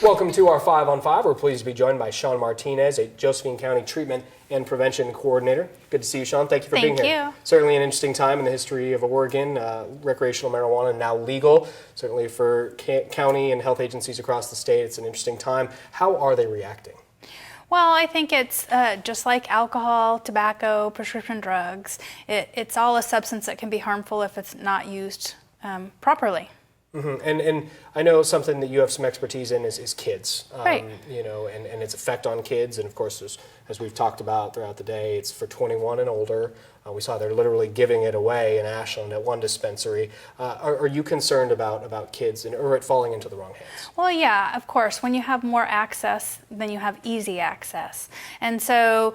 Welcome to our 5 on 5. We're pleased to be joined by Shawn Martinez, a Josephine County Treatment and Prevention Coordinator. Good to see you, Shawn. Thank you for being here. Thank you. Certainly an interesting time in the history of Oregon. Recreational marijuana now legal. Certainly for county and health agencies across the state, it's an interesting time. How are they reacting? Well, I think it's just like alcohol, tobacco, prescription drugs. It's all a substance that can be harmful if it's not used properly. Mm-hmm. And I know something that you have some expertise in is kids, right. You know, and its effect on kids. And of course, as we've talked about throughout the day, it's for 21 and older. We saw they're literally giving it away in Ashland at one dispensary. Are you concerned about kids or it falling into the wrong hands? Well, yeah, of course. When you have more access, then you have easy access. And so,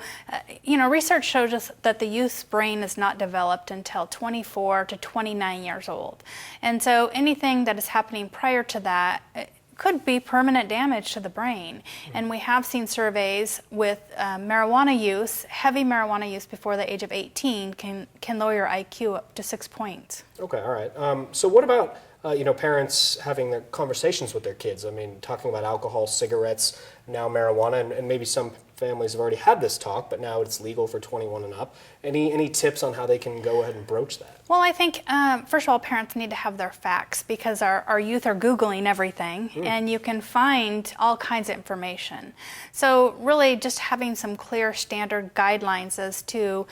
you know, research shows us that the youth's brain is not developed until 24 to 29 years old. And so anything that is happening prior to that could be permanent damage to the brain. And we have seen surveys with marijuana use, heavy marijuana use before the age of 18 can lower your IQ up to 6 points. Okay, all right. So what about you know, parents having their conversations with their kids? I mean, talking about alcohol, cigarettes, now marijuana, and maybe some families have already had this talk, but now it's legal for 21 and up. Any tips on how they can go ahead and broach that? Well, I think, first of all, parents need to have their facts because our youth are Googling everything, and you can find all kinds of information. So really just having some clear standard guidelines as to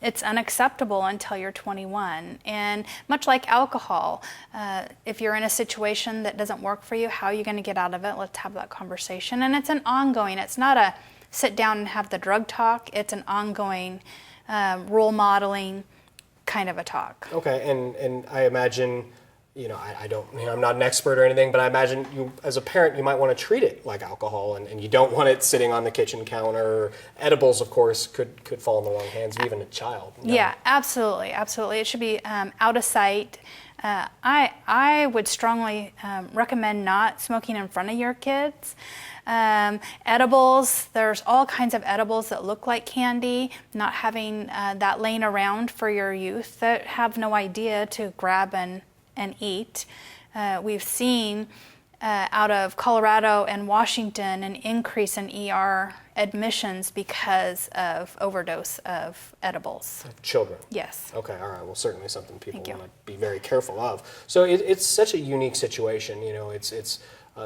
it's unacceptable until you're 21. And much like alcohol, if you're in a situation that doesn't work for you, how are you going to get out of it? Let's have that conversation. And it's an ongoing, it's not a sit down and have the drug talk, it's an ongoing role modeling kind of a talk. Okay, and I imagine, you know, I don't, you know, I'm not an expert or anything, but I imagine you, as a parent, you might want to treat it like alcohol, and you don't want it sitting on the kitchen counter. Edibles, of course, could fall in the wrong hands, even a child. No. Yeah, absolutely, absolutely. It should be out of sight. I would strongly recommend not smoking in front of your kids. Edibles, there's all kinds of edibles that look like candy, not having that laying around for your youth that have no idea to grab and eat. We've seen out of Colorado and Washington an increase in ER admissions because of overdose of edibles. Children? Yes. Okay, all right. Well, certainly something people want to be very careful of. So it's such a unique situation. You know, it's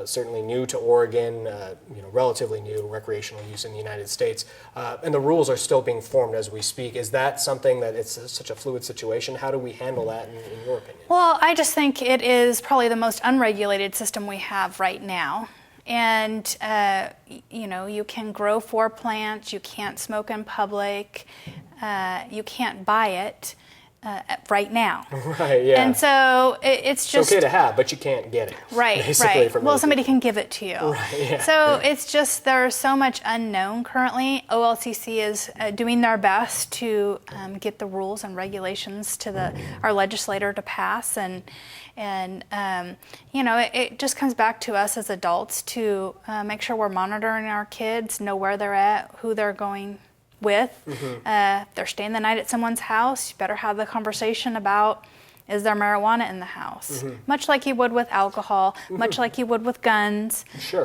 certainly new to Oregon, you know, relatively new recreational use in the United States, and the rules are still being formed as we speak. Is that something that it's such a fluid situation? How do we handle that in your opinion? Well, I just think it is probably the most unregulated system we have right now. And, you know, you can grow 4 plants, you can't smoke in public, you can't buy it. Right now. Right, yeah. And so it's just... It's okay to have, but you can't get it. Right, basically, right. Well, somebody can give it to you. Right, yeah. So it's just, there's so much unknown currently. OLCC is doing their best to get the rules and regulations to our legislator to pass. And you know, it just comes back to us as adults to make sure we're monitoring our kids, know where they're at, who they're going with. If they're staying the night at someone's house, you better have the conversation about, is there marijuana in the house? Much like you would with alcohol, much like you would with guns. Sure.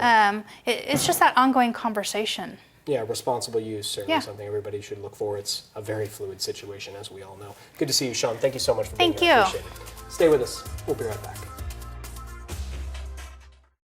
It's just that ongoing conversation. Yeah, responsible use, certainly something everybody should look for. It's a very fluid situation, as we all know. Good to see you, Shawn. Thank you so much for being here. Thank you. I appreciate it. Stay with us. We'll be right back.